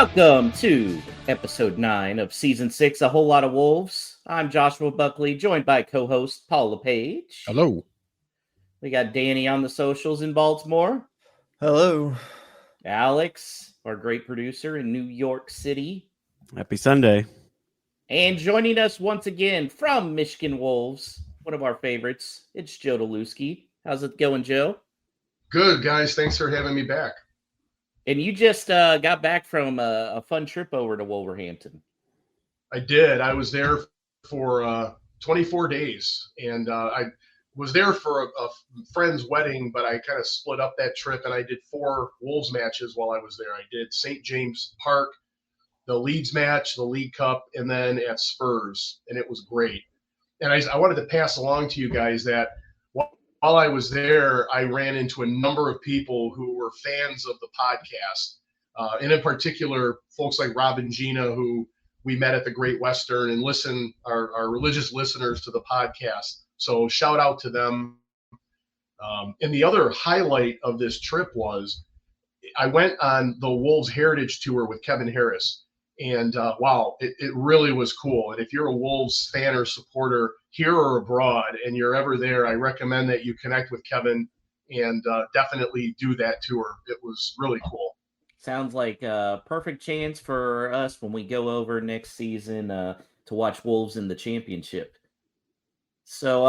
Welcome to episode 9 of season 6, A Whole Lot of Wolves. I'm Joshua Buckley, joined by co-host Paul LePage. Hello. We got Danny on the socials in Baltimore. Hello. Alex, our great producer in New York City. Happy Sunday. And joining us once again from Michigan Wolves, one of our favorites, it's Joe Dylewski. How's it going, Joe? Good, guys. Thanks for having me back. And you just got back from a fun trip over to Wolverhampton. I did. I was there for 24 days, and I was there for a friend's wedding, but I kind of split up that trip, and I did 4 Wolves matches while I was there. I did St. James Park, the Leeds match, the League Cup, and then at Spurs, and it was great. And I wanted to pass along to you guys that while I was there, I ran into a number of people who were fans of the podcast, and in particular, folks like Rob and Gina, who we met at the Great Western and are religious listeners to the podcast. So shout out to them. And the other highlight of this trip was I went on the Wolves Heritage Tour with Kevin Harris. And wow, it really was cool. And if you're a Wolves fan or supporter here or abroad and you're ever there, I recommend that you connect with Kevin and definitely do that tour. It was really cool. Sounds like a perfect chance for us when we go over next season to watch Wolves in the championship. So,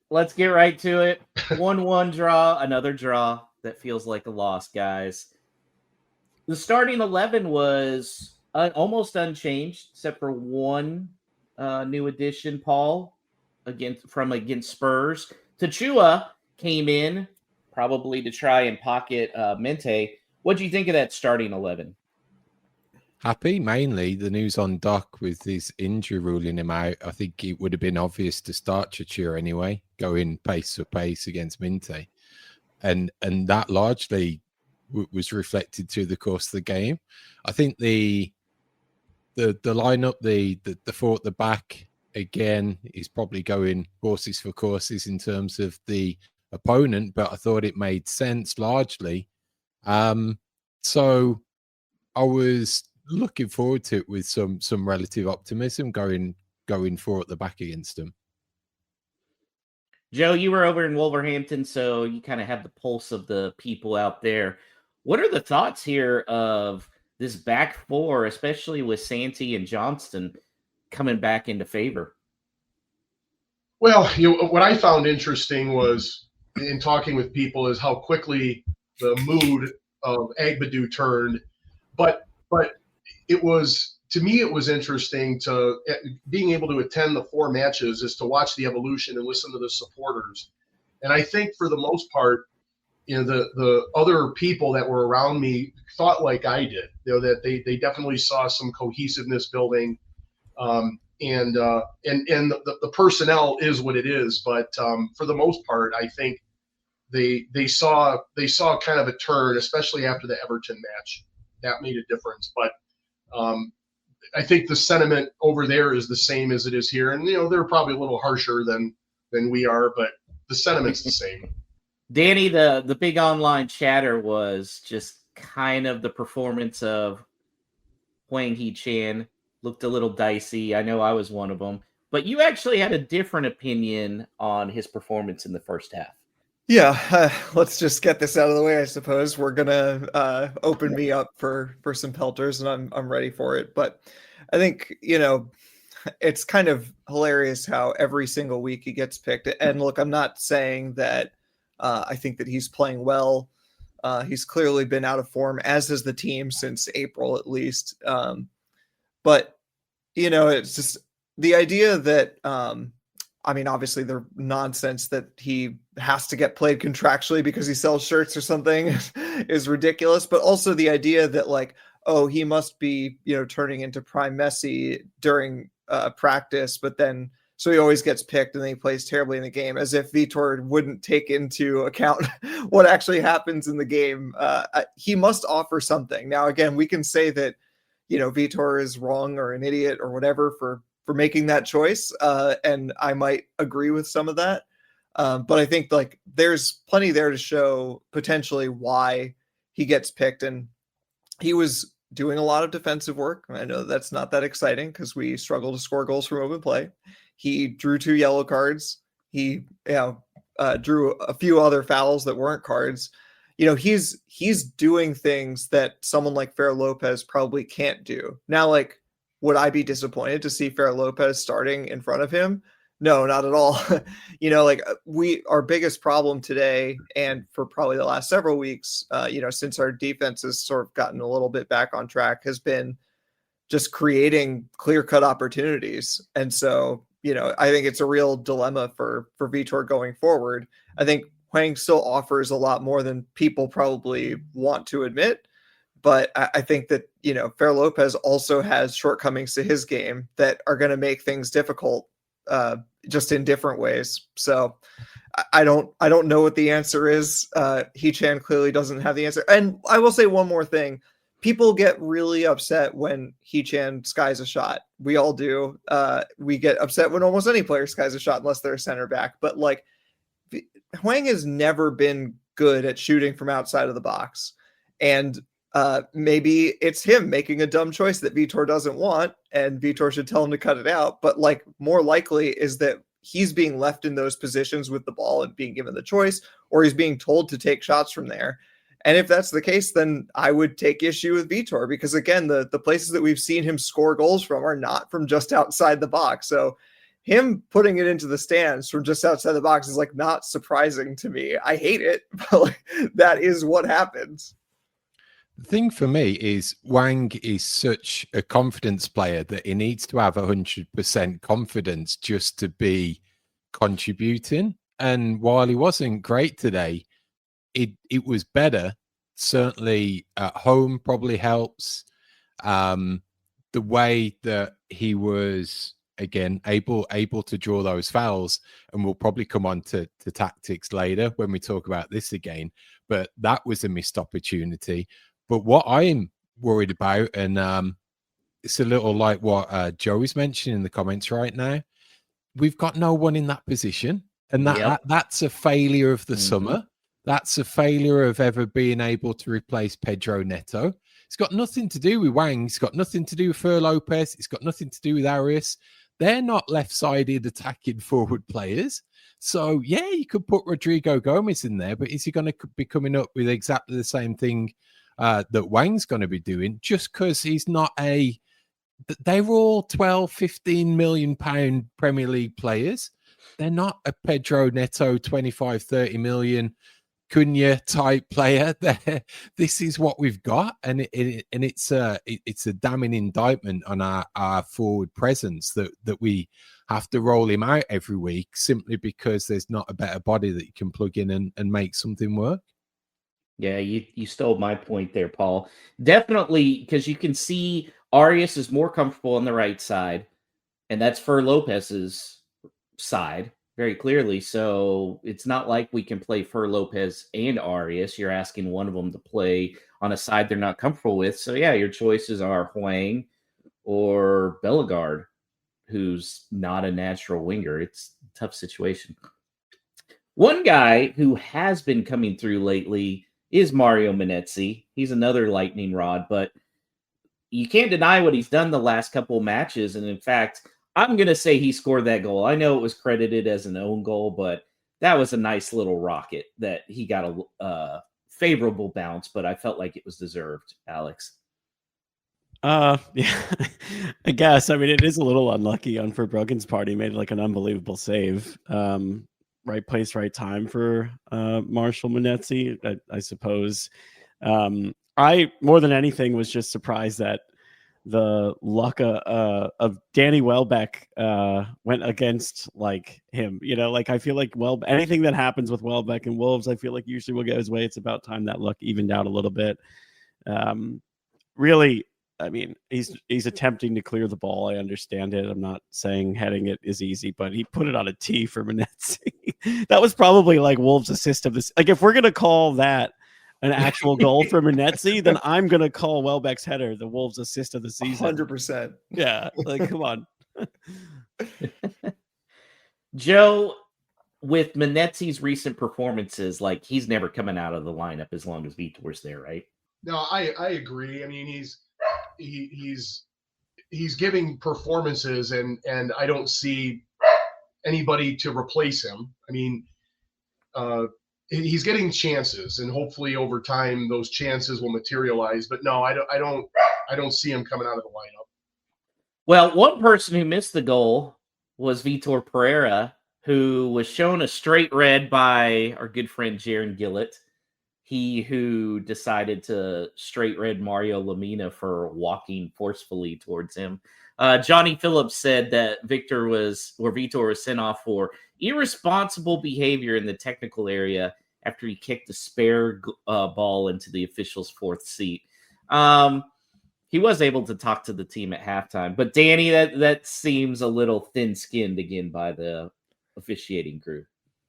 let's get right to it. 1-1 draw, another draw. That feels like a loss, guys. The starting 11 was almost unchanged, except for one new addition, Paul, against Spurs. Tachua came in probably to try and pocket Mente. What do you think of that starting 11? Happy, mainly. The news on Doc with his injury ruling him out. I think it would have been obvious to start Tachua anyway, going pace for pace against Mente. And that largely was reflected through the course of the game. I think the lineup, the 4 at the back, again, is probably going horses for courses in terms of the opponent, but I thought it made sense largely. So I was looking forward to it with some relative optimism going 4 at the back against them. Joe, you were over in Wolverhampton, so you kind of have the pulse of the people out there. What are the thoughts here of this back 4, especially with Santi and Johnston coming back into favor? Well, what I found interesting was in talking with people is how quickly the mood of Agbadou turned. But it was, to me, it was interesting to being able to attend the 4 matches is to watch the evolution and listen to the supporters. And I think for the most part, the other people that were around me thought like I did, that they definitely saw some cohesiveness building, and the personnel is what it is. But for the most part, I think they saw kind of a turn, especially after the Everton match. That made a difference. But I think the sentiment over there is the same as it is here, and they're probably a little harsher than we are, but the sentiment's the same. Danny, the big online chatter was just kind of the performance of Hwang Hee-chan. Looked a little dicey. I know I was one of them. But you actually had a different opinion on his performance in the first half. Yeah, let's just get this out of the way, I suppose. We're going to open me up for some pelters, and I'm ready for it. But I think, it's kind of hilarious how every single week he gets picked. And look, I'm not saying that I think that he's playing well. He's clearly been out of form, as has the team since April at least. But, it's just the idea that, obviously the nonsense that he has to get played contractually because he sells shirts or something is ridiculous. But also the idea that he must be, turning into prime Messi during practice, but then so he always gets picked and then he plays terribly in the game, as if Vitor wouldn't take into account what actually happens in the game. He must offer something. Now, again, we can say that, Vitor is wrong or an idiot or whatever for making that choice. And I might agree with some of that. But I think there's plenty there to show potentially why he gets picked. And he was doing a lot of defensive work. I know that's not that exciting because we struggle to score goals from open play. He drew 2 yellow cards. He drew a few other fouls that weren't cards. He's doing things that someone like Fer Lopez probably can't do. Now, like, would I be disappointed to see Fer Lopez starting in front of him? No, not at all. Our biggest problem today, and for probably the last several weeks, since our defense has sort of gotten a little bit back on track, has been just creating clear-cut opportunities. And so, I think it's a real dilemma for Vitor going forward. I think Hwang still offers a lot more than people probably want to admit. But I think that, Fer Lopez also has shortcomings to his game that are going to make things difficult, just in different ways. So I don't know what the answer is. Hee-chan clearly doesn't have the answer. And I will say one more thing. People get really upset when Hee-chan skies a shot. We all do. We get upset when almost any player skies a shot unless they're a center back. But like, Hwang has never been good at shooting from outside of the box. And maybe it's him making a dumb choice that Vitor doesn't want, and Vitor should tell him to cut it out. But like, more likely is that he's being left in those positions with the ball and being given the choice, or he's being told to take shots from there. And if that's the case, then I would take issue with Vitor, because again, the places that we've seen him score goals from are not from just outside the box. So him putting it into the stands from just outside the box is like not surprising to me. I hate it, but like, that is what happens. The thing for me is Hwang is such a confidence player that he needs to have 100% confidence just to be contributing. And while he wasn't great today, it was better. Certainly at home probably helps. The way that he was, again, able to draw those fouls, and we'll probably come on to tactics later when we talk about this again, but that was a missed opportunity. But what I'm worried about, and it's a little like what Joey's mentioning in the comments right now, we've got no one in that position, and that's a failure of the summer. That's a failure of ever being able to replace Pedro Neto. It's got nothing to do with Hwang. It's got nothing to do with Fer Lopez. It's got nothing to do with Arias. They're not left-sided attacking forward players. So, yeah, you could put Rodrigo Gomez in there, but is he going to be coming up with exactly the same thing that Hwang's going to be doing, just because he's not they're all 12, 15 million pound Premier League players. They're not a Pedro Neto 25, 30 million Cunha type player. This is what we've got, and it's a damning indictment on our forward presence that we have to roll him out every week simply because there's not a better body that you can plug in and make something work. Yeah, you stole my point there, Paul. Definitely, because you can see Arias is more comfortable on the right side, and that's for Lopez's side very clearly. So it's not like we can play for Lopez and Arias. You're asking one of them to play on a side they're not comfortable with. So yeah, your choices are Hwang or Bellegarde, who's not a natural winger. It's a tough situation. One guy who has been coming through lately is Mario Menezzi. He's another lightning rod, but you can't deny what he's done the last couple of matches. And in fact, I'm going to say he scored that goal. I know it was credited as an own goal, but that was a nice little rocket that he got a favorable bounce, but I felt like it was deserved, Alex. Yeah, I guess. I mean, it is a little unlucky on Verbruggen's part. He made like an unbelievable save. Right place, right time for Marshall Menezzi, I suppose. I, more than anything, was just surprised that the luck of Danny Welbeck went against like him. You know, like I feel like anything that happens with Welbeck and Wolves, I feel like usually will go his way. It's about time that luck evened out a little bit. Really, I mean, he's attempting to clear the ball. I understand it. I'm not saying heading it is easy, but he put it on a tee for Menezzi. That was probably like Wolves' assist of this. Like, if we're going to call that an actual goal for Menezzi, then I'm going to call Welbeck's header the Wolves' assist of the season. 100%. Yeah, like, come on. Joe, with Menezzi's recent performances, like, he's never coming out of the lineup as long as Vitor's there, right? No, I agree. I mean, he's he's giving performances, and I don't see anybody to replace him. I mean, he's getting chances, and hopefully over time those chances will materialize. But no, I don't see him coming out of the lineup. Well, one person who missed the goal was Vitor Pereira, who was shown a straight red by our good friend Jaron Gillett. He who decided to straight red Mario Lamina for walking forcefully towards him. Johnny Phillips said that Vitor was sent off for irresponsible behavior in the technical area after he kicked a spare ball into the official's fourth seat. He was able to talk to the team at halftime, but Danny, that seems a little thin-skinned again by the officiating crew.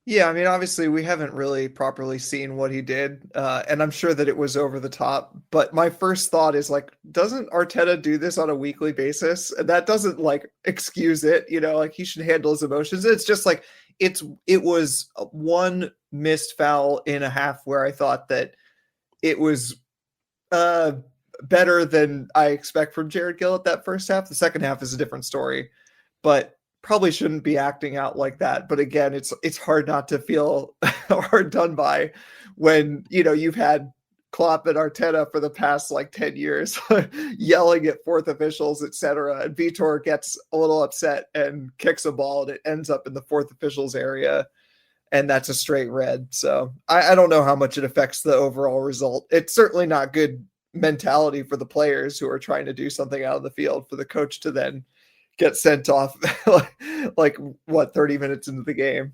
Yeah, I mean, obviously we haven't really properly seen what he did, and I'm sure that it was over the top, but my first thought is like, doesn't Arteta do this on a weekly basis? And that doesn't like excuse it, like he should handle his emotions. It's just like, it was one missed foul in a half where I thought that it was better than I expect from Jared Gillett that first half. The second half is a different story, but probably shouldn't be acting out like that. But again, it's hard not to feel hard done by when, you've had Klopp and Arteta for the past like 10 years yelling at fourth officials, etc. And Vitor gets a little upset and kicks a ball and it ends up in the fourth officials area. And that's a straight red. So I don't know how much it affects the overall result. It's certainly not good mentality for the players who are trying to do something out of the field for the coach to then get sent off like 30 minutes into the game.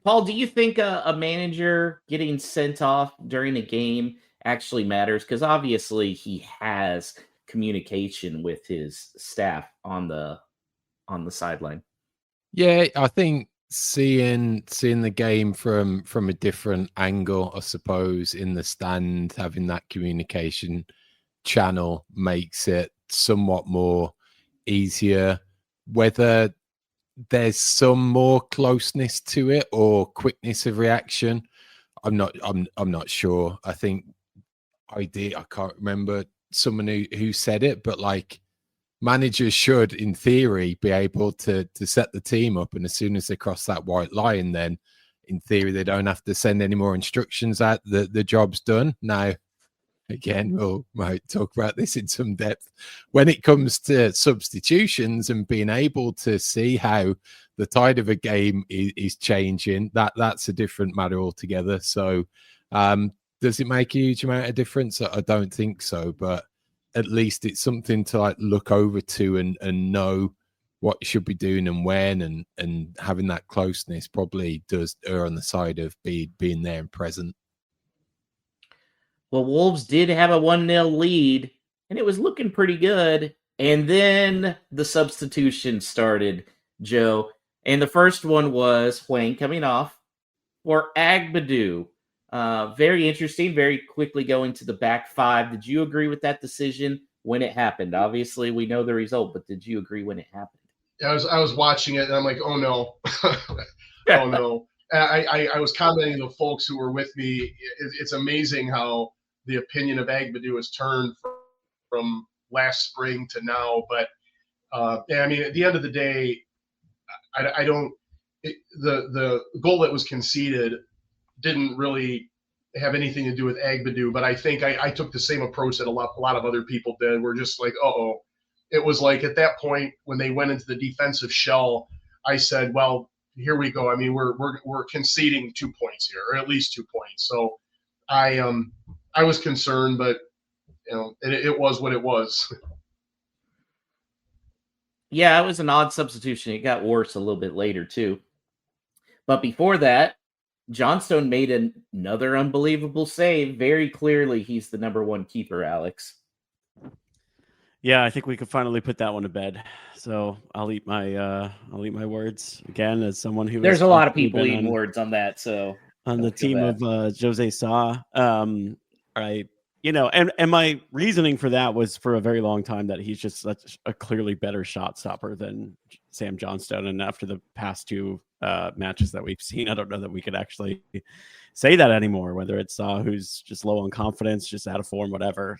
Paul, do you think a manager getting sent off during a game actually matters? Because obviously he has communication with his staff on the sideline. Yeah, I think seeing the game from a different angle, I suppose, in the stand, having that communication channel makes it somewhat more easier. Whether there's some more closeness to it or quickness of reaction, I'm not sure. I think I can't remember someone who said it, but like managers should, in theory, be able to set the team up, and as soon as they cross that white line, then in theory they don't have to send any more instructions out. The job's done. Now, again, we might talk about this in some depth when it comes to substitutions and being able to see how the tide of a game is changing. That's a different matter altogether. So does it make a huge amount of difference? I don't think so, but at least it's something to like look over to and know what you should be doing and when, and having that closeness probably does err on the side of being there and present. Well, Wolves did have a 1-0 lead, and it was looking pretty good. And then the substitution started, Joe. And the first one was Hwang coming off for Agbadou. Very interesting, very quickly going to the back five. Did you agree with that decision when it happened? Obviously, we know the result, but did you agree when it happened? I was watching it, and I'm like, oh, no. Oh, no. I was commenting to folks who were with me. It's amazing how the opinion of Agbadou has turned from last spring to now. But I mean, at the end of the day, the goal that was conceded didn't really have anything to do with Agbadou. But I think I took the same approach that a lot of other people did. We're just like, uh-oh. It was like at that point when they went into the defensive shell, I said, well, here we go. I mean, we're conceding 2 points here, or at least 2 points. So I was concerned, but it was what it was. Yeah, it was an odd substitution. It got worse a little bit later too. But before that, Johnstone made another unbelievable save. Very clearly, he's the number one keeper, Alex. Yeah, I think we could finally put that one to bed. So I'll eat my words again as someone who. There's a lot of people eating words on that. So on the team of Jose Sa, right? And my reasoning for that was for a very long time that he's just such a clearly better shot stopper than Sam Johnstone. And after the past two matches that we've seen, I don't know that we could actually say that anymore. Whether it's who's just low on confidence, just out of form, whatever.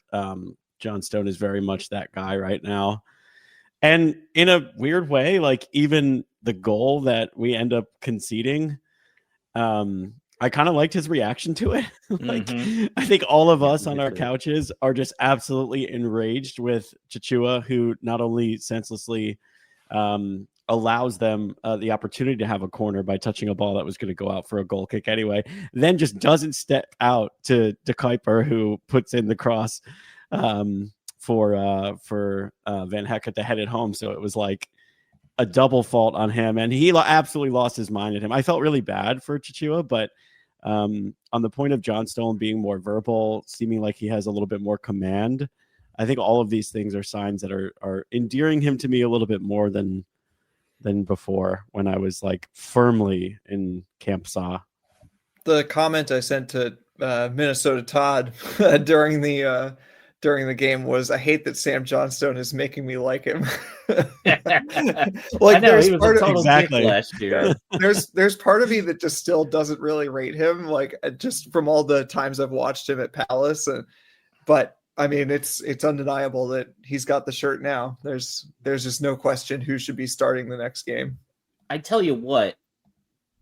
John Stone is very much that guy right now. And in a weird way, like even the goal that we end up conceding, I kind of liked his reaction to it. Like, I think all of us on our couches are just absolutely enraged with Chichua, who not only senselessly allows them the opportunity to have a corner by touching a ball that was going to go out for a goal kick anyway, then just step out to De Kuiper, who puts in the cross for Van Hecke to head it home. So it was like a double fault on him, and he absolutely lost his mind at him. I felt really bad for Chichua, but on the point of John Stone being more verbal, seeming like he has a little bit more command, I think all of these things are signs that are endearing him to me a little bit more than before, when I was like firmly in Camp Saw. The comment I sent to Minnesota Todd during the game was, "I hate that Sam Johnstone is making me like him." Like, I know, there's he was part a total dick Exactly. last year. there's part of me that just still doesn't really rate him, like just from all the times I've watched him at Palace, but I mean, it's undeniable that he's got the shirt now. There's just no question who should be starting the next game. I tell you what,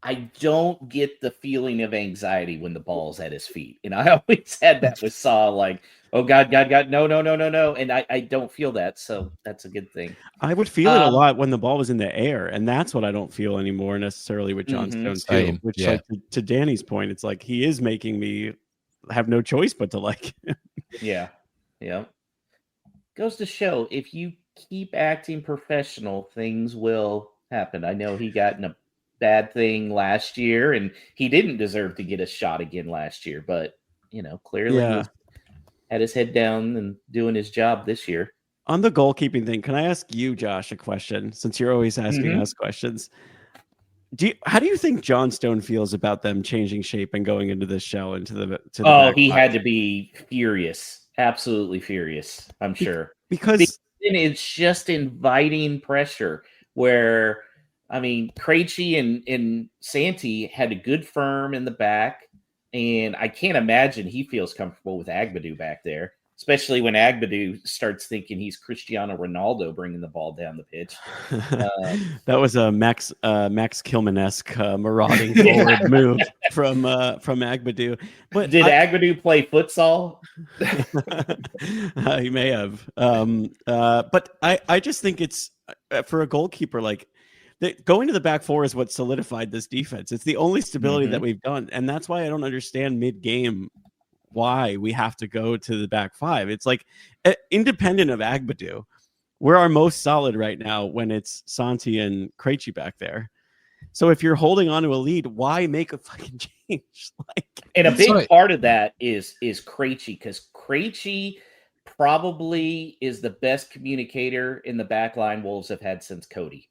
I don't get the feeling of anxiety when the ball's at his feet. And I always had that with Saw, like, oh, God, no. And I don't feel that, so that's a good thing. I would feel it a lot when the ball was in the air, and that's what I don't feel anymore necessarily with John Stone too. Which, like, to Danny's point, it's like he is making me have no choice but to like him. Yeah. Goes to show, if you keep acting professional, things will happen. I know he got in a bad thing last year, and he didn't deserve to get a shot again last year, but clearly he had his head down and doing his job this year. On the goalkeeping thing, can I ask you, Josh, a question, since you're always asking us questions? How do you think John Stone feels about them changing shape and going into this show into the he had to be furious, absolutely furious, I'm sure, because it's just inviting pressure where, I mean, Krejci and Santi had a good firm in the back, and I can't imagine he feels comfortable with Agbadou back there, especially when Agbadou starts thinking he's Cristiano Ronaldo bringing the ball down the pitch. That was a Max Kilman-esque marauding forward move from Agbadou. But did Agbadou play futsal? He may have. But I just think it's for a goalkeeper, like, going to the back four is what solidified this defense. It's the only stability that we've done, and that's why I don't understand mid-game why we have to go to the back five. It's like, independent of Agbadou, we're our most solid right now when it's Santi and Krejci back there. So if you're holding on to a lead, why make a fucking change? And a big part of that is Krejci, because Krejci probably is the best communicator in the back line Wolves have had since Cody.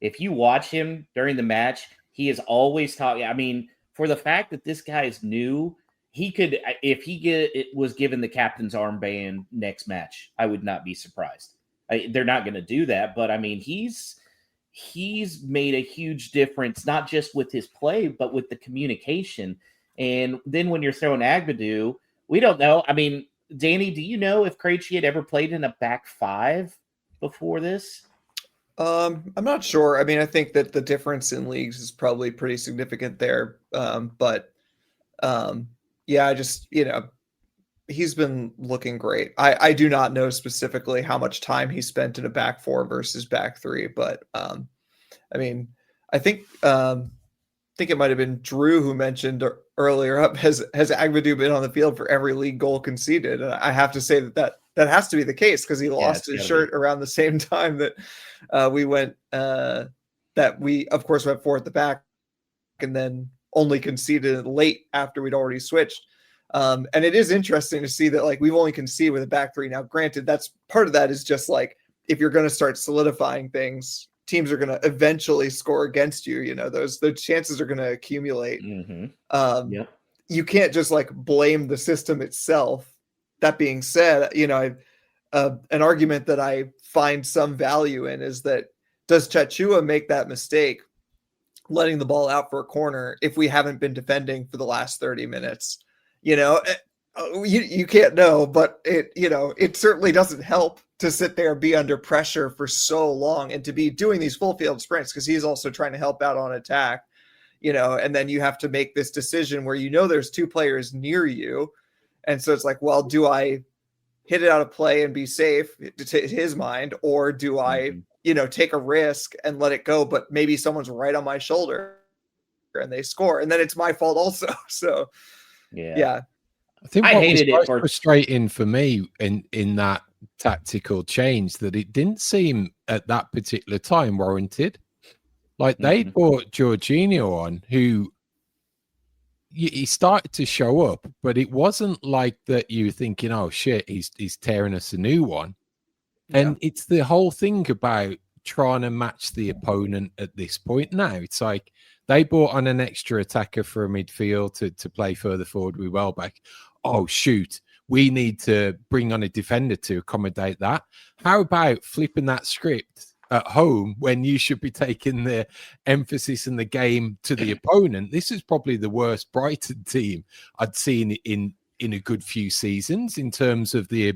If you watch him during the match, he is always talking. I mean, for the fact that this guy is new, he could, if was given the captain's armband next match, I would not be surprised. They're not going to do that, but I mean, he's made a huge difference, not just with his play, but with the communication. And then when you're throwing Agbadou, we don't know. I mean, Danny, do you know if Krejci had ever played in a back five before this? I'm not sure. I mean, I think that the difference in leagues is probably pretty significant there. Yeah, I just, he's been looking great. I do not know specifically how much time he spent in a back four versus back three, but I mean, I think it might have been Drew who mentioned earlier up, has Agbadou been on the field for every league goal conceded? And I have to say that has to be the case, because he lost his shirt around the same time that we went, that we of course went four at the back, and then only conceded late after we'd already switched. And it is interesting to see that, like, we've only conceded with a back three. Now, granted, that's part of that is just like, if you're going to start solidifying things, teams are going to eventually score against you. Those chances are going to accumulate. You can't just like blame the system itself. That being said, an argument that I find some value in is that, does Chichua make that mistake, letting the ball out for a corner, if we haven't been defending for the last 30 minutes? You can't know, but it certainly doesn't help to sit there and be under pressure for so long and to be doing these full field sprints, because he's also trying to help out on attack, and then you have to make this decision where there's two players near you. And so it's like, well, do I hit it out of play and be safe to his mind, or do I, take a risk and let it go, but maybe someone's right on my shoulder and they score, and then it's my fault also. So yeah. I think I what hated was it for frustrating for me in that tactical change, that it didn't seem at that particular time warranted. Like they brought Jorginho on, who he started to show up, but it wasn't like that you were thinking, oh shit, he's tearing us a new one. And it's the whole thing about trying to match the opponent at this point now. It's like they brought on an extra attacker for a midfield to play further forward with Welbeck. Oh, shoot, we need to bring on a defender to accommodate that. How about flipping that script at home when you should be taking the emphasis in the game to the opponent? This is probably the worst Brighton team I'd seen in a good few seasons in terms of the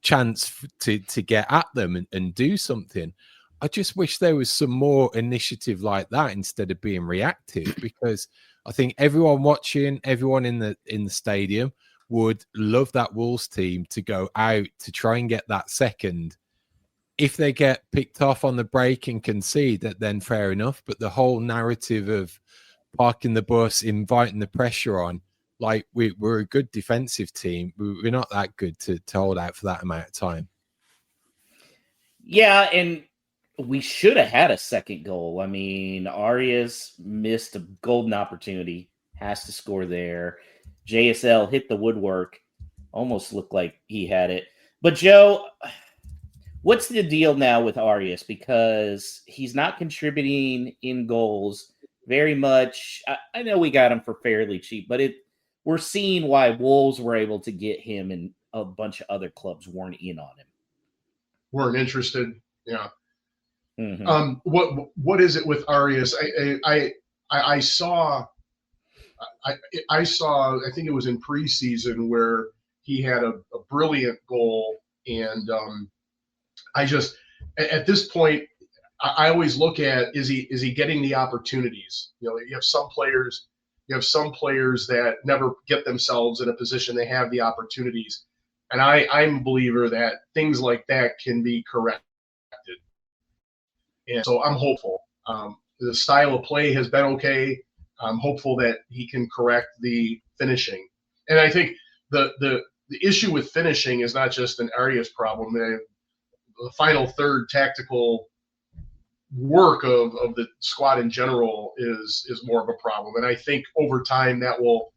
chance to get at them and do something. I just wish there was some more initiative like that instead of being reactive, because I think everyone watching, everyone in the stadium would love that Wolves team to go out to try and get that second. If they get picked off on the break and concede, that then fair enough. But the whole narrative of parking the bus, inviting the pressure on, like we're a good defensive team. We're not that good to hold out for that amount of time. Yeah, and we should have had a second goal. I mean, Arias missed a golden opportunity, has to score there. JSL hit the woodwork, almost looked like he had it. But Joe, what's the deal now with Arias? Because he's not contributing in goals very much. I know we got him for fairly cheap, but we're seeing why Wolves were able to get him and a bunch of other clubs weren't in on him. Weren't interested. Yeah. Mm-hmm. What is it with Arias? I saw, I think it was in preseason where he had a brilliant goal, and I just, at this point, I always look at, is he getting the opportunities? You have some players that never get themselves in a position they have the opportunities, and I'm a believer that things like that can be corrected. And so I'm hopeful. The style of play has been okay. I'm hopeful that he can correct the finishing. And I think the issue with finishing is not just an Arias problem. The final third tactical work of the squad in general is more of a problem. And I think over time that will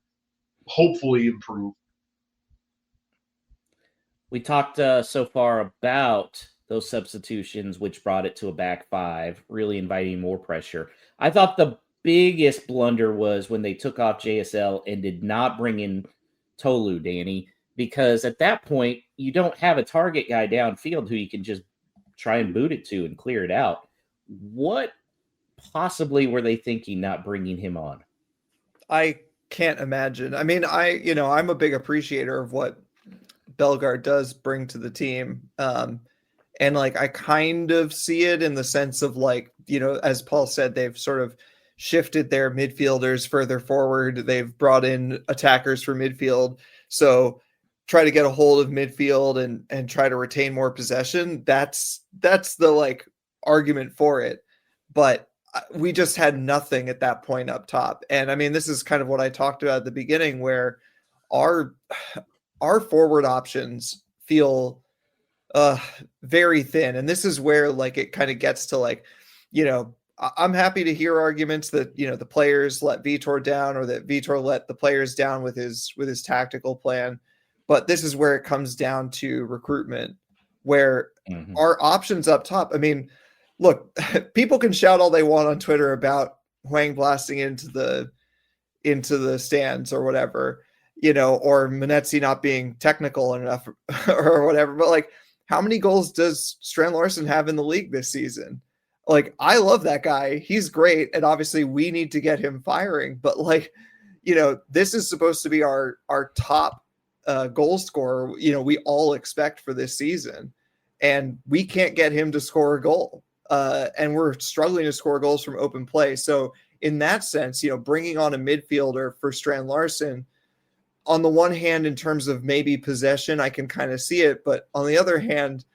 hopefully improve. We talked so far about those substitutions, which brought it to a back five, really inviting more pressure. I thought the biggest blunder was when they took off JSL and did not bring in Tolu, Danny, because at that point, you don't have a target guy downfield who you can just try and boot it to and clear it out. What possibly were they thinking not bringing him on? I can't imagine. I mean, I'm a big appreciator of what Bellegarde does bring to the team. And like, I kind of see it in the sense of like, as Paul said, they've sort of shifted their midfielders further forward. They've brought in attackers for midfield. So try to get a hold of midfield and try to retain more possession. That's the like argument for it. But we just had nothing at that point up top. And I mean, this is kind of what I talked about at the beginning, where our forward options feel very thin. And this is where like it kind of gets to like, I'm happy to hear arguments that, the players let Vitor down, or that Vitor let the players down with his tactical plan. But this is where it comes down to recruitment, where our options up top. I mean, look, people can shout all they want on Twitter about Hwang blasting into the stands or whatever, or Manetzi not being technical enough or whatever. But like, how many goals does Strand Larson have in the league this season? Like, I love that guy. He's great. And obviously we need to get him firing. But like, this is supposed to be our top goal scorer, we all expect for this season, and we can't get him to score a goal. And we're struggling to score goals from open play. So in that sense, bringing on a midfielder for Strand Larsen, on the one hand, in terms of maybe possession, I can kind of see it. But on the other hand,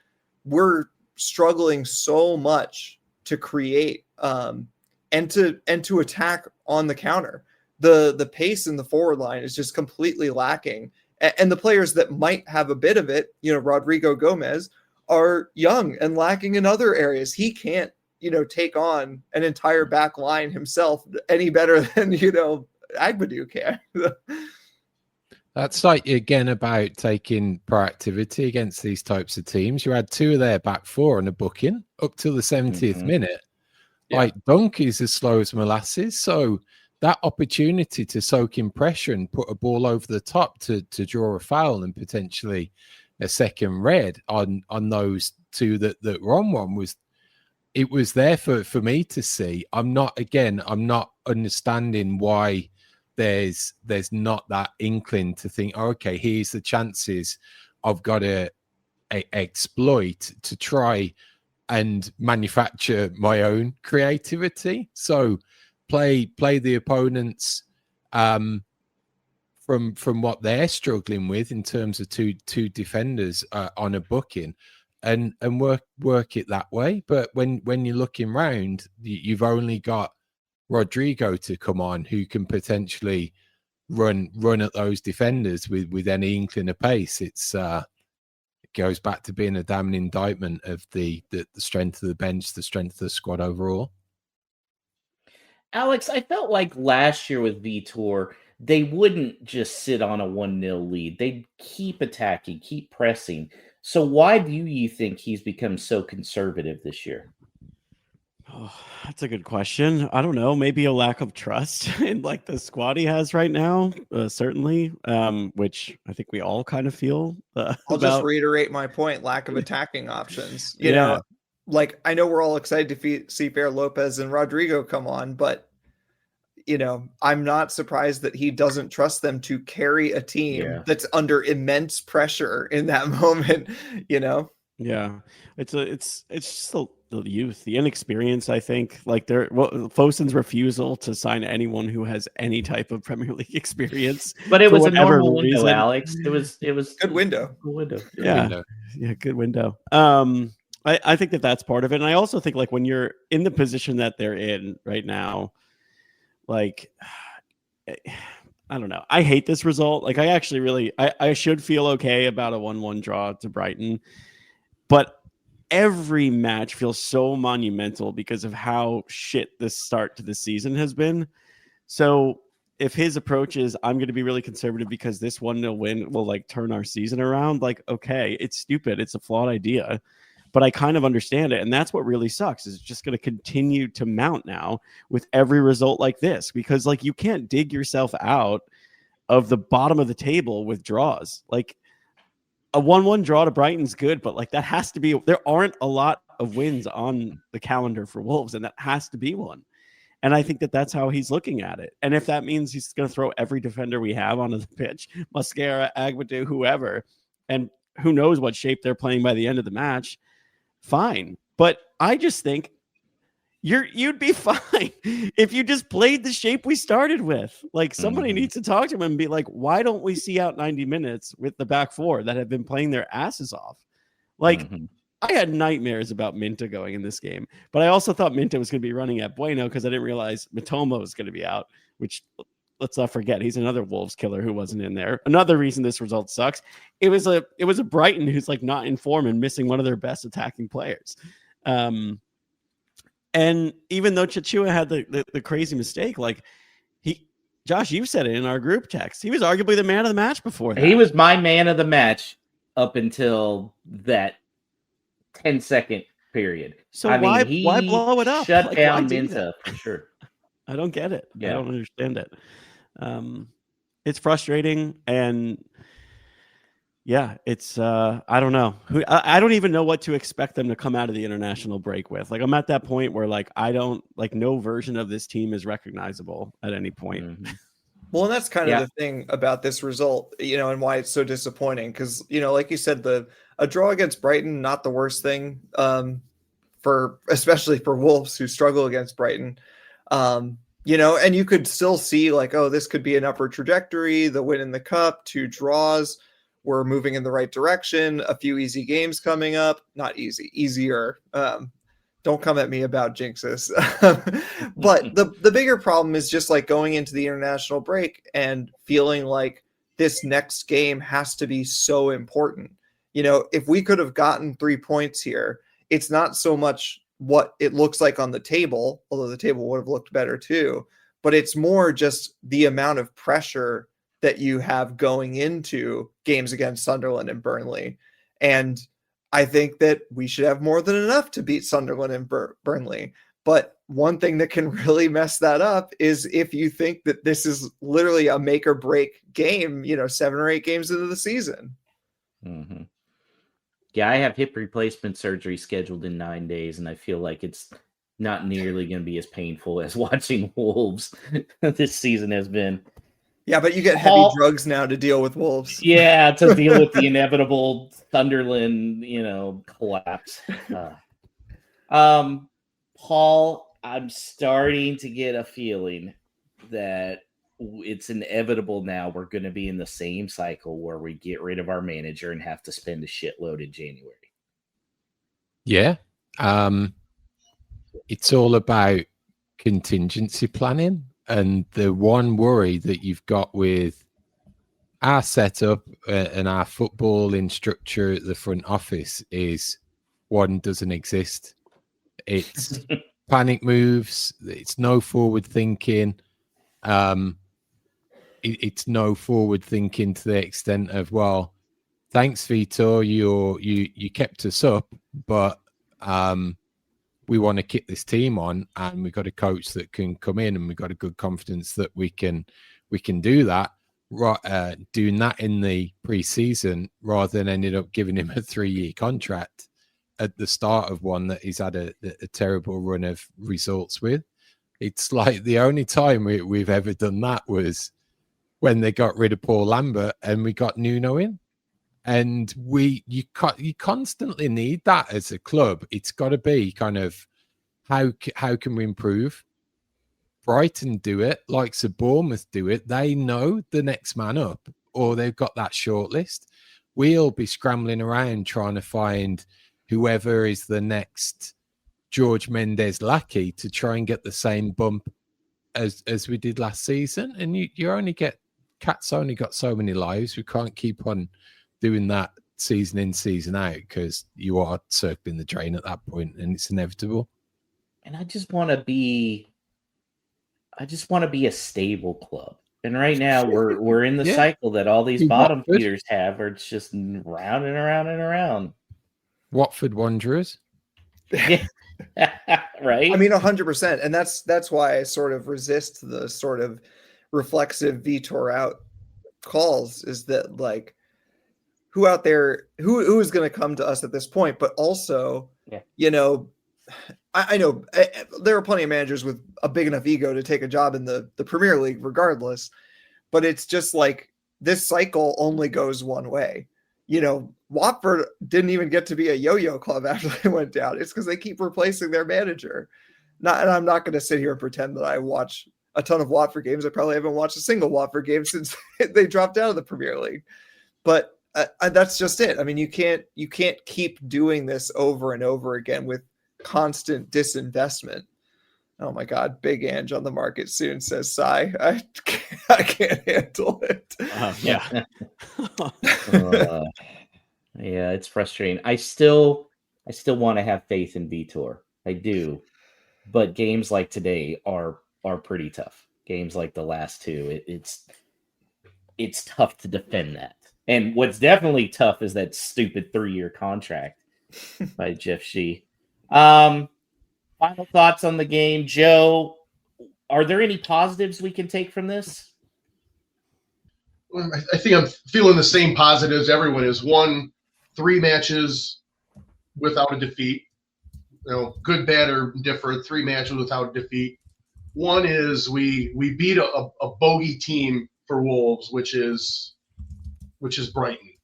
we're struggling so much to create and to attack on the counter. The pace in the forward line is just completely lacking. And the players that might have a bit of it, Rodrigo Gomez, are young and lacking in other areas. He can't, take on an entire back line himself any better than, Agbadou can. That's like, again, about taking proactivity against these types of teams. You had 2 of their back 4 on a booking up till the 70th minute. Yeah. Like, Dunk is as slow as molasses. So that opportunity to soak in pressure and put a ball over the top to draw a foul and potentially a second red on those 2 that were on one was there for me to see. I'm not understanding why there's not that inkling to think, oh, okay, here's the chances I've got to exploit to try and manufacture my own creativity. So play the opponents from what they're struggling with in terms of two defenders on a booking, and work it that way. But when you're looking round, you've only got Rodrigo to come on, who can potentially run at those defenders with any inkling of pace. It goes back to being a damning indictment of the strength of the bench, the strength of the squad overall. Alex, I felt like last year with Vitor, they wouldn't just sit on a 1-0 lead. They'd keep attacking, keep pressing. So why do you think he's become so conservative this year? Oh, that's a good question. I don't know. Maybe a lack of trust in like the squad he has right now, certainly, which I think we all kind of feel. I'll just reiterate my point: lack of attacking options. You Yeah. know, like I know we're all excited to see Fer Lopez and Rodrigo come on, but I'm not surprised that he doesn't trust them to carry a team that's under immense pressure in that moment. Yeah, it's just the youth, the inexperience. I think like Fosun's refusal to sign anyone who has any type of Premier League experience. But it was a normal window, Alex. It was good window. Good window. Good window. I think that's part of it, and I also think like when you're in the position that they're in right now, like I don't know. I hate this result. Like I actually really I should feel okay about a 1-1 draw to Brighton. But every match feels so monumental because of how shit this start to the season has been. So if his approach is, I'm going to be really conservative because this 1-0 win will like turn our season around, like, okay, it's stupid. It's a flawed idea, but I kind of understand it. And that's what really sucks, is it's just going to continue to mount now with every result like this, because like you can't dig yourself out of the bottom of the table with draws. Like, a 1-1 draw to Brighton's good, but like that has to be, there aren't a lot of wins on the calendar for Wolves, and that has to be one. And I think that's how he's looking at it. And if that means he's going to throw every defender we have onto the pitch, Mascara, Agbadou, whoever, and who knows what shape they're playing by the end of the match, fine. But I just think you'd be fine if you just played the shape we started with. Like somebody needs to talk to him and be like, why don't we see out 90 minutes with the back 4 that have been playing their asses off? Like I had nightmares about Minta going in this game, but I also thought Minta was going to be running at Bueno because I didn't realize Mitoma was going to be out, which let's not forget, he's another Wolves killer who wasn't in there. Another reason this result sucks. It was a Brighton who's like not in form and missing one of their best attacking players. And even though Chachua had the crazy mistake, like Josh, you said it in our group text, he was arguably the man of the match before that. He was my man of the match up until that 10-second period. So why blow it up? Shut down Minta for sure. I don't get it. Yeah. I don't understand it. It's frustrating, and yeah, it's I don't know. I don't even know what to expect them to come out of the international break with. Like I'm at that point where like I don't like no version of this team is recognizable at any point. Well, and that's kind Yeah. of the thing about this result, and why it's so disappointing. Because, like you said, a draw against Brighton, not the worst thing, especially for Wolves who struggle against Brighton. And you could still see like, oh, this could be an upward trajectory. The win in the cup, 2 draws, we're moving in the right direction. A few easy games coming up, not easy, easier. Don't come at me about jinxes. But the bigger problem is just like going into the international break and feeling like this next game has to be so important. If we could have gotten 3 points here, it's not so much what it looks like on the table, although the table would have looked better too, but it's more just the amount of pressure that you have going into games against Sunderland and Burnley. And I think that we should have more than enough to beat Sunderland and Burnley. But one thing that can really mess that up is if you think that this is literally a make or break game, 7 or 8 games into the season. Mm-hmm. Yeah, I have hip replacement surgery scheduled in 9 days, and I feel like it's not nearly going to be as painful as watching Wolves this season has been. Yeah, but you get heavy drugs now to deal with Wolves. Yeah, to deal with the inevitable Sunderland, collapse. Paul, I'm starting to get a feeling that it's inevitable now we're going to be in the same cycle where we get rid of our manager and have to spend a shitload in January. Yeah. It's all about contingency planning. And the one worry that you've got with our setup and our footballing structure at the front office is one doesn't exist. It's panic moves. It's no forward thinking. It's no forward thinking to the extent of, well, thanks, Vitor, you kept us up, but we want to kick this team on, and we've got a coach that can come in, and we've got a good confidence that we can do that. Doing that in the pre-season rather than ended up giving him a 3-year contract at the start of one that he's had a terrible run of results with. It's like the only time we've ever done that was when they got rid of Paul Lambert and we got Nuno in. And you constantly need that as a club. It's got to be kind of how can we improve? Brighton do it, like Bournemouth do it. They know the next man up, or they've got that short list. We'll be scrambling around trying to find whoever is the next George Mendes lackey to try and get the same bump as we did last season. And you only get Cat's only got so many lives. We can't keep on doing that season in, season out, because you are circling the drain at that point, and it's inevitable. And I just want to be a stable club. And right now we're in the cycle that all these bottom feeders have, or it's just round and around and around. Watford Wanderers. Yeah. Right. I mean, 100%. And that's why I sort of resist the sort of reflexive Vitor out calls, is that like, who out there, who is going to come to us at this point? But also, I know there are plenty of managers with a big enough ego to take a job in the Premier League regardless, but it's just like this cycle only goes one way. Watford didn't even get to be a yo-yo club after they went down. It's because they keep replacing their manager. And I'm not going to sit here and pretend that I watch a ton of Watford games. I probably haven't watched a single Watford game since they dropped out of the Premier League. But that's just it. I mean, you can't keep doing this over and over again with constant disinvestment. Oh my God, Big Ange on the market soon, says Sai. I can't handle it. Yeah. Yeah, it's frustrating. I still want to have faith in Vitor. I do. But games like today are pretty tough. Games like the last two, it's tough to defend that. And what's definitely tough is that stupid 3-year contract by Jeff Shee. Final thoughts on the game, Joe. Are there any positives we can take from this? I think I'm feeling the same positives everyone is. 3 matches without a defeat. Good, bad, or different. 3 matches without defeat. One is we beat a bogey team for Wolves, which is Brighton.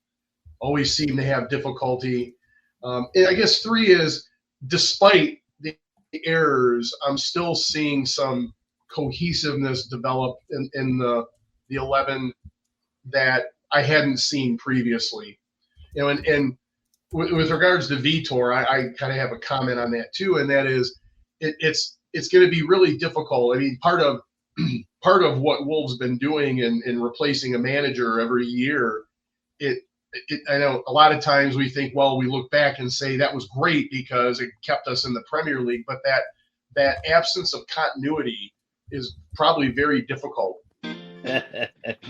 Always seem to have difficulty. And I guess 3 is, despite the errors, I'm still seeing some cohesiveness develop in the 11 that I hadn't seen previously. And with regards to Vitor, I kind of have a comment on that too, and that is it's going to be really difficult. I mean, part of what Wolves been doing in replacing a manager every year, I know a lot of times we think, well, we look back and say that was great because it kept us in the Premier League, but that absence of continuity is probably very difficult.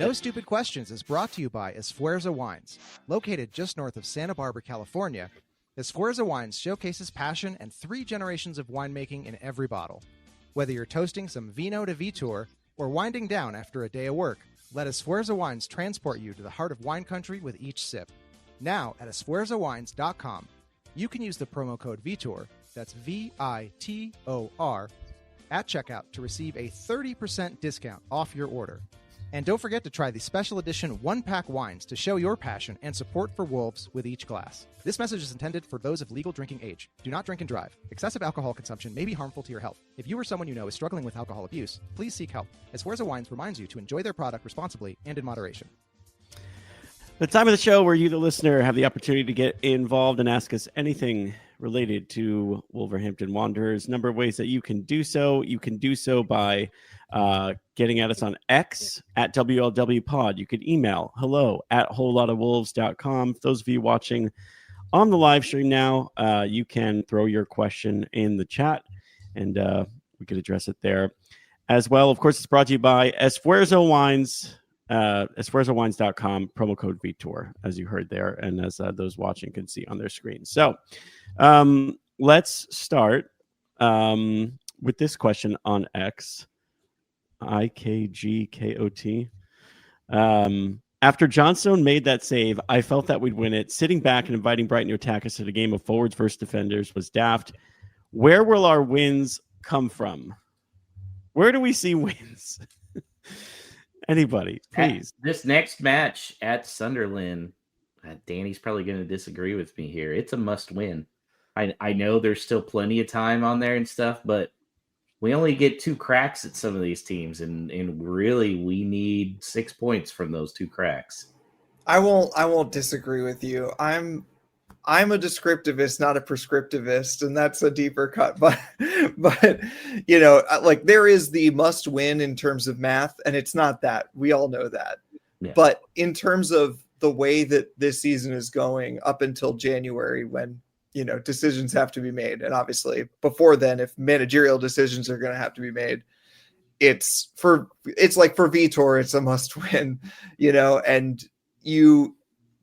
No Stupid Questions is brought to you by Esfuerzo Wines. Located just north of Santa Barbara, California, Esfuerzo Wines showcases passion and 3 generations of winemaking in every bottle. Whether you're toasting some Vino de Vitor or winding down after a day of work, let Esfuerzo Wines transport you to the heart of wine country with each sip. Now at esfuerzowines.com, you can use the promo code VITOR, that's VITOR, at checkout to receive a 30% discount off your order. And don't forget to try the special edition 1-pack wines to show your passion and support for Wolves with each glass. This message is intended for those of legal drinking age. Do not drink and drive. Excessive alcohol consumption may be harmful to your health. If you or someone you know is struggling with alcohol abuse, please seek help. Esfuerzo Wines reminds you to enjoy their product responsibly and in moderation. The time of the show where you, the listener, have the opportunity to get involved and ask us anything related to Wolverhampton Wanderers. Number of ways that you can do so. You can do so by getting at us on X at WLW Pod. You could email hello@wholelotofwolves.com. Those of you watching on the live stream now, you can throw your question in the chat and we could address it there as well. Of course, it's brought to you by Esfuerzo Wines. EsfuerzoWines.com, promo code Vitor, as you heard there, and as those watching can see on their screen. So let's start with this question on X, IKGKOT. After Johnstone made that save, I felt that we'd win it. Sitting back and inviting Brighton to attack us at a game of forwards versus defenders was daft. Where will our wins come from? Where do we see wins? Anybody, please. This next match at Sunderland, Danny's probably going to disagree with me here. It's a must win. I know there's still plenty of time on there and stuff, but we only get 2 cracks at some of these teams, and really we need 6 points from those 2 cracks. I won't disagree with you. I'm a descriptivist, not a prescriptivist, and that's a deeper cut. But you know, like, there is the must win in terms of math, and it's not that. We all know that. Yeah. But in terms of the way that this season is going up until January, when, you know, decisions have to be made, and obviously before then, if managerial decisions are going to have to be made, it's like for Vitor, it's a must win, you know, and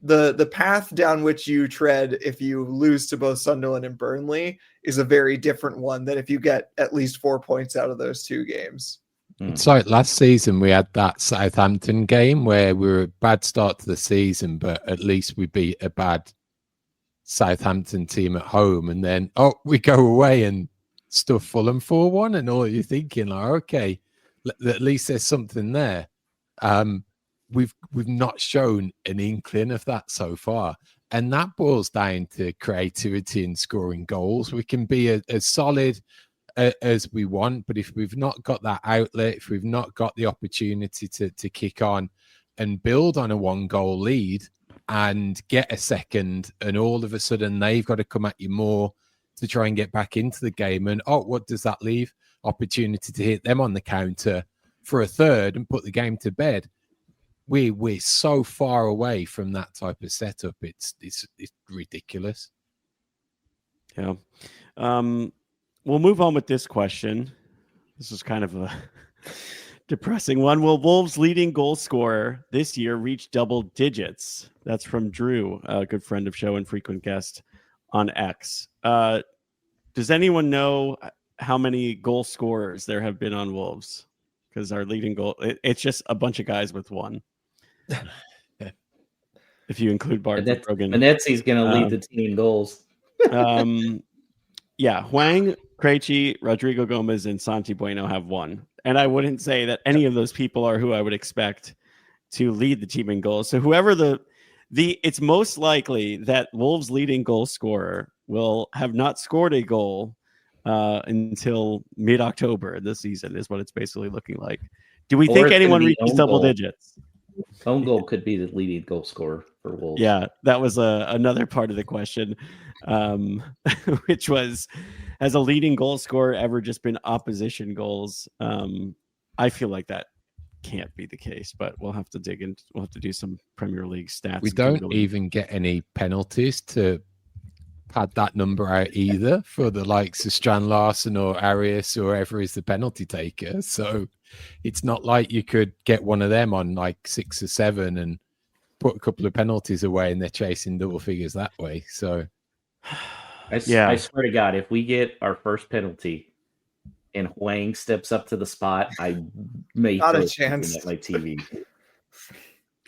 the path down which you tread if you lose to both Sunderland and Burnley is a very different one than if you get at least 4 points out of those 2 games. It's like last season we had that Southampton game where we were a bad start to the season, but at least we beat a bad Southampton team at home, and then we go away and stuff Fulham 4-1, and all you're thinking, like, okay, at least there's something there. We've not shown an inkling of that so far, and that boils down to creativity and scoring goals. We can be as solid as we want, but if we've not got that outlet, if we've not got the opportunity to kick on and build on a 1-goal lead and get a second, and all of a sudden they've got to come at you more to try and get back into the game, and what does that leave? Opportunity to hit them on the counter for a third and put the game to bed. We're so far away from that type of setup. It's ridiculous. Yeah. We'll move on with this question. This is kind of a depressing one. Will Wolves' leading goal scorer this year reach double digits? That's from Drew, a good friend of show and frequent guest on X. Does anyone know how many goal scorers there have been on Wolves? Because our leading goal, it's just a bunch of guys with 1. If you include Bart Brogan. Venezzi's going to lead the team in goals. Yeah, Hwang, Krejci, Rodrigo Gomez, and Santi Bueno have 1. And I wouldn't say that any of those people are who I would expect to lead the team in goals. So whoever it's most likely that Wolves' leading goal scorer will have not scored a goal until mid-October this season, is what it's basically looking like. Do we think anyone reaches double digits? Own goal could be the leading goal scorer for Wolves. Yeah, that was another part of the question, which was, has a leading goal scorer ever just been opposition goals? I feel like that can't be the case, but we'll have to dig in. We'll have to do some Premier League stats. We don't even get any penalties to pad that number out either for the likes of Strand Larsen or Arias or whoever is the penalty taker. So it's not like you could get one of them on like 6 or 7 and put a couple of penalties away and they're chasing double figures that way. So I swear to God, if we get our first penalty and Huang steps up to the spot, I may Not a throw chance. something at my TV.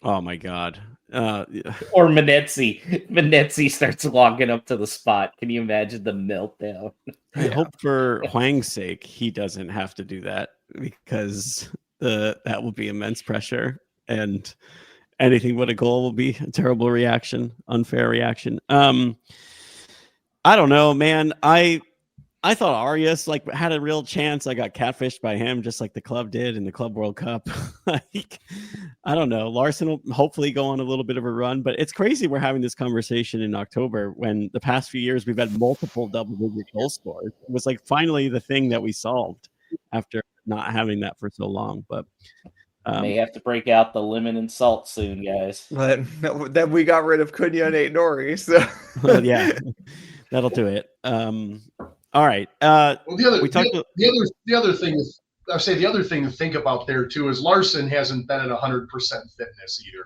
Oh my God. Or Manetzi starts walking up to the spot. Can you imagine the meltdown? I hope for Huang's sake he doesn't have to do that, because that will be immense pressure, and anything but a goal will be a terrible reaction, unfair reaction. I don't know, man. I thought Arias had a real chance. I got catfished by him, just like the club did in the Club World Cup. I don't know. Larson will hopefully go on a little bit of a run, but it's crazy we're having this conversation in October when the past few years we've had multiple double-digit goal scorers. It was like finally the thing that we solved after not having that for so long. But may have to break out the lemon and salt soon, guys. But then we got rid of Cunha and Ait Nori, so yeah, that'll do it. All right. Well, the other thing is, I say the other thing to think about there too is Larson hasn't been at 100% fitness either.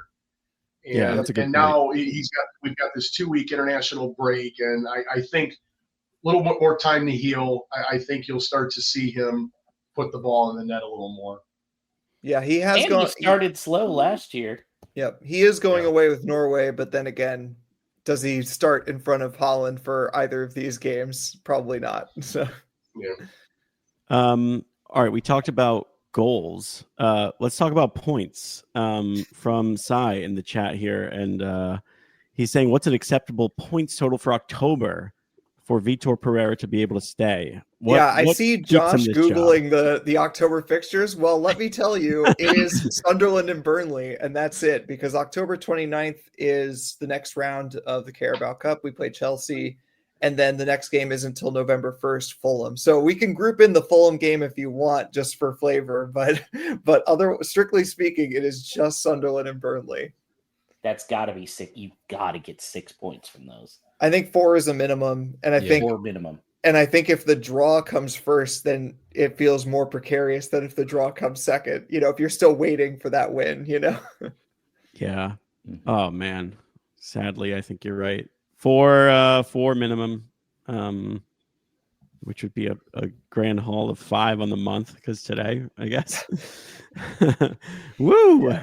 And, yeah, that's a good and point. now we've got this 2-week international break, and I think a little bit more time to heal. I think you'll start to see him put the ball in the net a little more. yeah, he has And gone. he started slow last year. Yep, he is going away with Norway, but then again, does he start in front of Holland for either of these games? Probably not. So, Yeah. All right, we talked about goals. Let's talk about points. From Sai in the chat here, and he's saying, what's an acceptable points total for October for Vitor Pereira to be able to stay? I see keeps him Josh this Googling the October fixtures. Well, let me tell you, it is Sunderland and Burnley, and that's it, because October 29th is the next round of the Carabao Cup. We play Chelsea, and then the next game isn't until November 1st, Fulham. So we can group in the Fulham game if you want, just for flavor, but strictly speaking, it is just Sunderland and Burnley. That's got to be 6. You got to get 6 points from those. I think 4 is a minimum, and I think 4 minimum. And I think if the draw comes first, then it feels more precarious than if the draw comes second. If you're still waiting for that win, Yeah. Oh man. Sadly, I think you're right. 4 minimum, which would be a grand haul of 5 on the month, because today, I guess. Woo.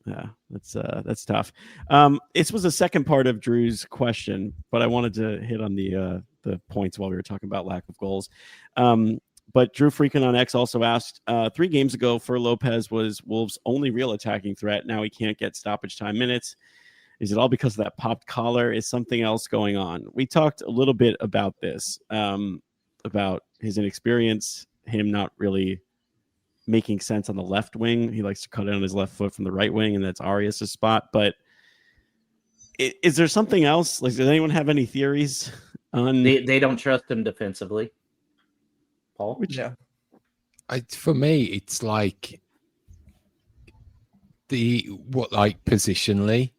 Yeah. That's tough. This was the second part of Drew's question, but I wanted to hit on the points while we were talking about lack of goals. But Drew Freakin on X also asked, 3 games ago, for Lopez was Wolves' only real attacking threat. Now he can't get stoppage time minutes. Is it all because of that popped collar? Is something else going on? We talked a little bit about this, about his inexperience, him not really making sense on the left wing. He likes to cut it on his left foot from the right wing, and that's Arias' spot. But is there something else? Does anyone have any theories on? They don't trust him defensively. Paul? Yeah. For me, it's like positionally,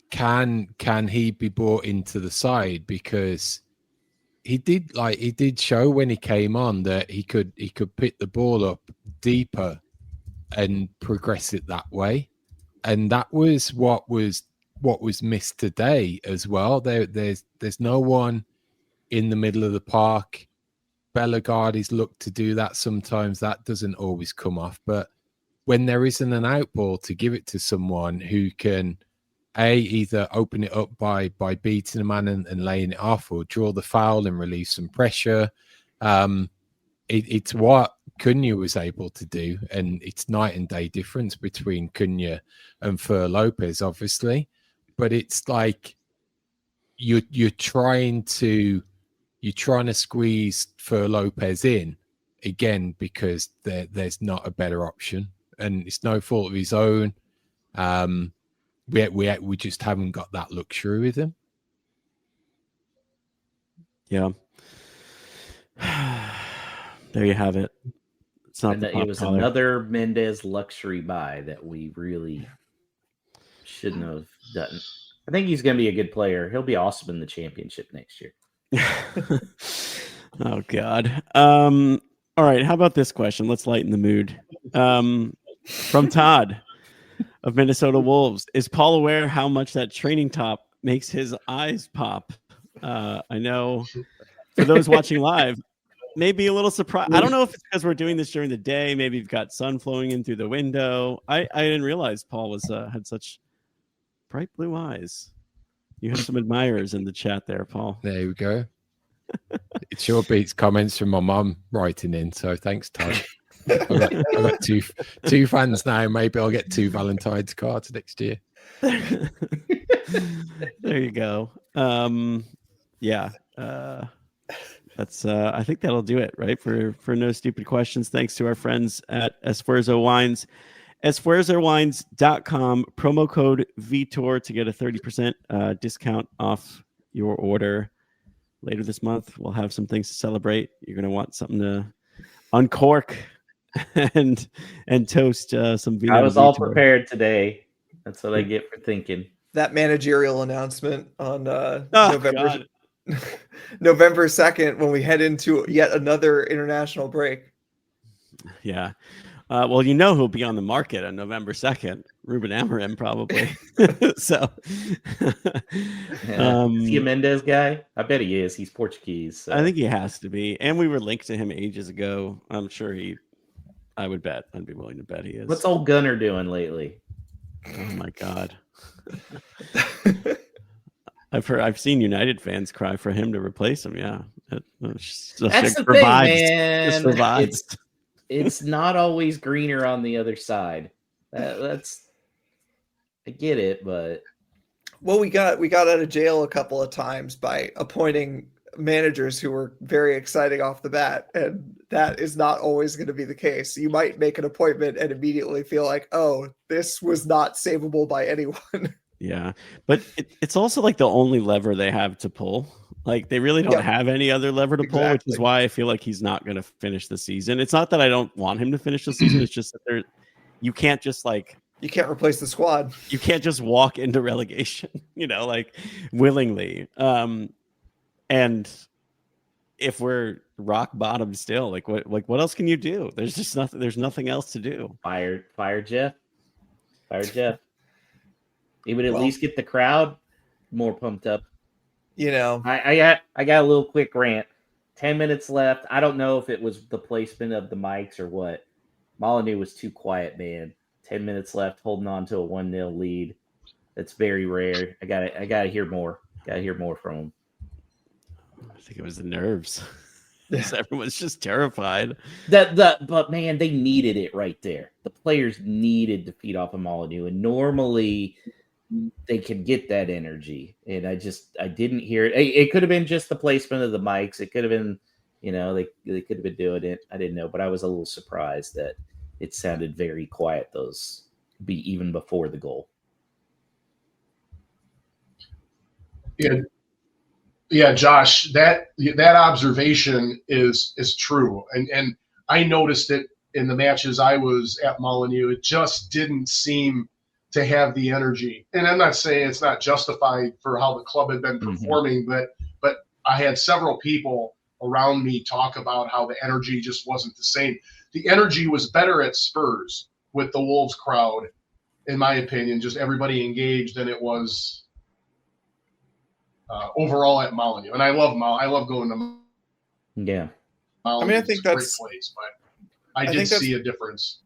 can he be brought into the side? Because he did show when he came on that he could pick the ball up deeper and progress it that way, and that was what was missed today as well. There's no one in the middle of the park. Bellegarde's looked to do that sometimes. That doesn't always come off, but when there isn't an out ball to give it to someone who can either open it up by beating a man and laying it off, or draw the foul and release some pressure. It's what Cunha was able to do, and it's night and day difference between Cunha and Fer Lopez, obviously. But it's like you're trying to squeeze Fer Lopez in again because there's not a better option, and it's no fault of his own. We just haven't got that luxury with him. Yeah. There you have it. It's not. And it was another Mendez luxury buy that we really shouldn't have done. I think he's going to be a good player. He'll be awesome in the championship next year. Oh God. All right. How about this question? Let's lighten the mood. From Todd of Minnesota Wolves: is Paul aware how much that training top makes his eyes pop? I know for those watching live, maybe a little surprised. I don't know if it's because we're doing this during the day. Maybe you've got sun flowing in through the window. I didn't realize Paul was had such bright blue eyes. You have some admirers in the chat there, Paul. There we go. It sure beats comments from my mum writing in. So thanks, Todd. I've got two fans now. Maybe I'll get 2 Valentine's cards next year. There you go. Yeah. That's I think that'll do it, right? For no stupid questions. Thanks to our friends at Esfuerzo Wines. EsfuerzoWines.com, promo code Vitor to get a 30% discount off your order. Later this month, we'll have some things to celebrate. You're going to want something to uncork and toast some Vino. I was all prepared today. That's what I get for thinking. That managerial announcement on November 2nd when we head into yet another international break. Yeah. Well, you know who'll be on the market on November 2nd? Ruben Amorim, probably. So, is he a Mendez guy? I bet he is. He's Portuguese. So. I think he has to be. And we were linked to him ages ago. I'm sure I would bet. I'd be willing to bet he is. What's old Gunner doing lately? Oh my God. I've seen United fans cry for him to replace him. Yeah. That's the thing, man. Just revives. It's not always greener on the other side. That's I get it, but well, we got out of jail a couple of times by appointing managers who were very exciting off the bat, and that is not always going to be the case. You might make an appointment and immediately feel like, oh, this was not savable by anyone. Yeah, but it's also like the only lever they have to pull. Like they really don't have any other lever to pull, which is why I feel like he's not going to finish the season. It's not that I don't want him to finish the season. It's just that you can't just you can't replace the squad. You can't just walk into relegation, like willingly. And if we're rock bottom still, what else can you do? There's just nothing. There's nothing else to do. Fire Jeff. He would at least get the crowd more pumped up. I got a little quick rant. 10 minutes left. I don't know if it was the placement of the mics or what. Molyneux was too quiet, man. 10 minutes left, holding on to a 1-0 lead. That's very rare. I gotta hear more. Gotta hear more from him. I think it was the nerves. Everyone's just terrified. But man, they needed it right there. The players needed to feed off of Molyneux, and normally they can get that energy, and I didn't hear it. It could have been just the placement of the mics. It could have been, they could have been doing it. I didn't know, but I was a little surprised that it sounded very quiet. Even before the goal. Yeah, Josh, that observation is true, and I noticed it in the matches I was at Molyneux. It just didn't seem to have the energy. And I'm not saying it's not justified for how the club had been performing, but I had several people around me talk about how the energy just wasn't the same. The energy was better at Spurs with the Wolves crowd, in my opinion, just everybody engaged, than it was overall at Molyneux. And I love going to Yeah. Molyneux. I think it's a great place, but I did see a difference.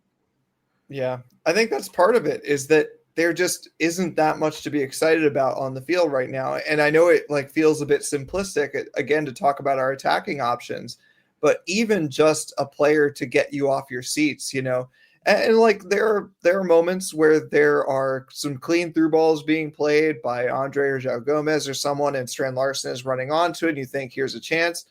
Yeah, I think that's part of it, is that there just isn't that much to be excited about on the field right now. And I know it feels a bit simplistic, again, to talk about our attacking options, but even just a player to get you off your seats, you know. And like there are moments where there are some clean through balls being played by Andre or João Gomez or someone, and Strand Larson is running onto it, and you think here's a chance.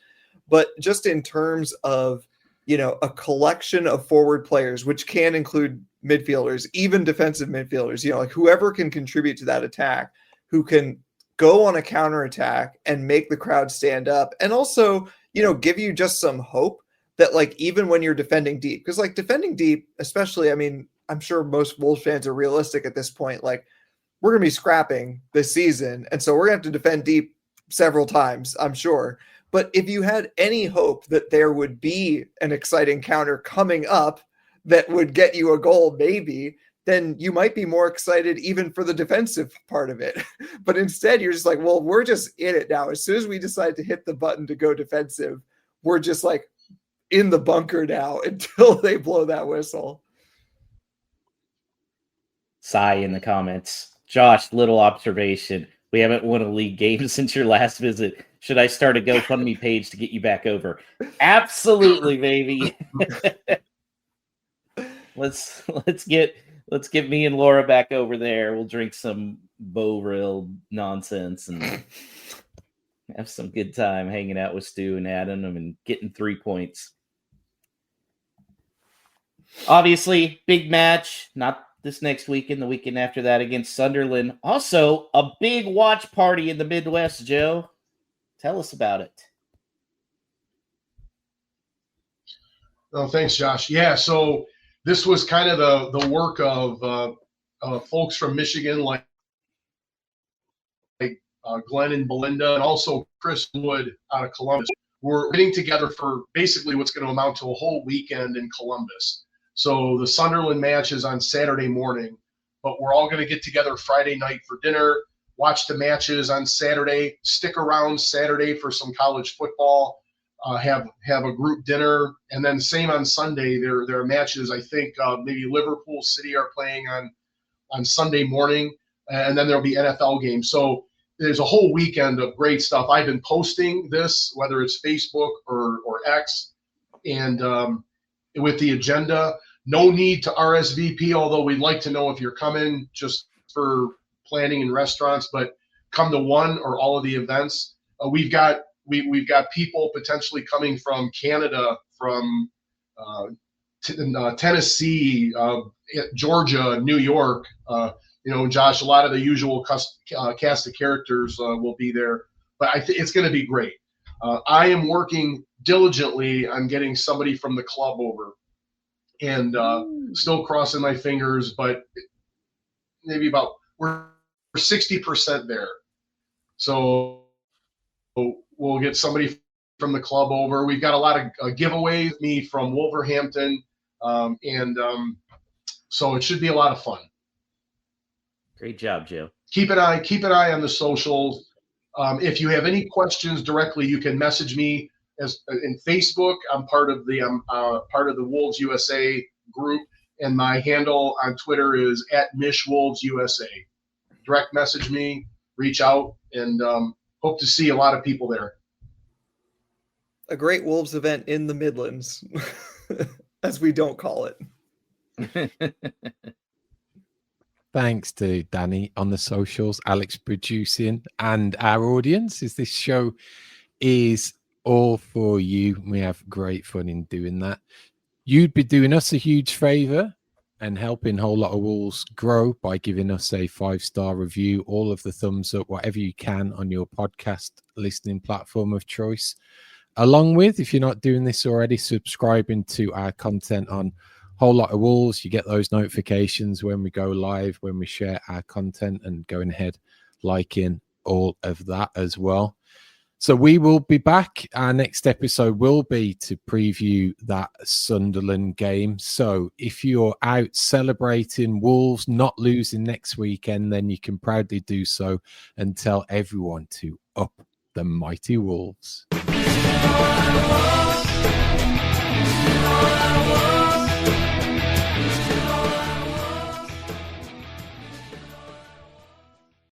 But just in terms of, you know, a collection of forward players, which can include midfielders, even defensive midfielders, you know, like whoever can contribute to that attack, who can go on a counterattack and make the crowd stand up, and also, you know, give you just some hope that, like, even when you're defending deep, because like defending deep, especially, I mean, I'm sure most Wolves fans are realistic at this point. Like, we're going to be scrapping this season. And so we're going to have to defend deep several times, I'm sure. But if you had any hope that there would be an exciting counter coming up that would get you a goal, maybe, then you might be more excited even for the defensive part of it. But instead, you're just like, well, we're just in it now. As soon as we decide to hit the button to go defensive, we're just like in the bunker now until they blow that whistle. Sigh in the comments. Josh, little observation. We haven't won a league game since your last visit. Should I start a GoFundMe page to get you back over? Absolutely, baby. Let's get me and Laura back over there. We'll drink some Bovril nonsense and have some good time hanging out with Stu and Adam and getting 3 points. Obviously, big match. Not this next weekend, the weekend after that against Sunderland. Also, a big watch party in the Midwest, Joe. Tell us about it. Oh, thanks, Josh. Yeah, so this was kind of the work of folks from Michigan, like Glenn and Belinda, and also Chris Wood out of Columbus. We're getting together for basically what's going to amount to a whole weekend in Columbus. So the Sunderland match is on Saturday morning, but we're all going to get together Friday night for dinner, watch the matches on Saturday, stick around Saturday for some college football, have a group dinner, and then same on Sunday. There are matches. I think maybe Liverpool City are playing on Sunday morning, and then there'll be NFL games. So there's a whole weekend of great stuff. I've been posting this, whether it's Facebook or X, and with the agenda. No need to RSVP, although we'd like to know if you're coming just for planning in restaurants, but come to one or all of the events. We've got people potentially coming from Canada, from Tennessee, Georgia, New York. Josh, a lot of the usual cast of characters will be there, but I think it's going to be great. I am working diligently on getting somebody from the club over, and still crossing my fingers, but maybe we're 60% there. So we'll get somebody from the club over. We've got a lot of giveaways, me from Wolverhampton, so it should be a lot of fun. Great job, Joe. Keep an eye on the socials. If you have any questions directly, you can message me in Facebook. I'm part of the Wolves USA group, and my handle on Twitter is @MishWolvesUSA. Direct message me, reach out, and hope to see a lot of people there. A great Wolves event in the Midlands, as we don't call it. Thanks to Danny on the socials, Alex producing, and our audience, as this show is all for you. We have great fun in doing that. You'd be doing us a huge favor and helping Whole Lot of Wolves grow by giving us a 5-star review, all of the thumbs up, whatever you can on your podcast listening platform of choice. Along with, if you're not doing this already, subscribing to our content on Whole Lot of Wolves. You get those notifications when we go live, when we share our content, and going ahead, liking all of that as well. So we will be back. Our next episode will be to preview that Sunderland game. So if you're out celebrating Wolves not losing next weekend, then you can proudly do so and tell everyone to up the mighty Wolves.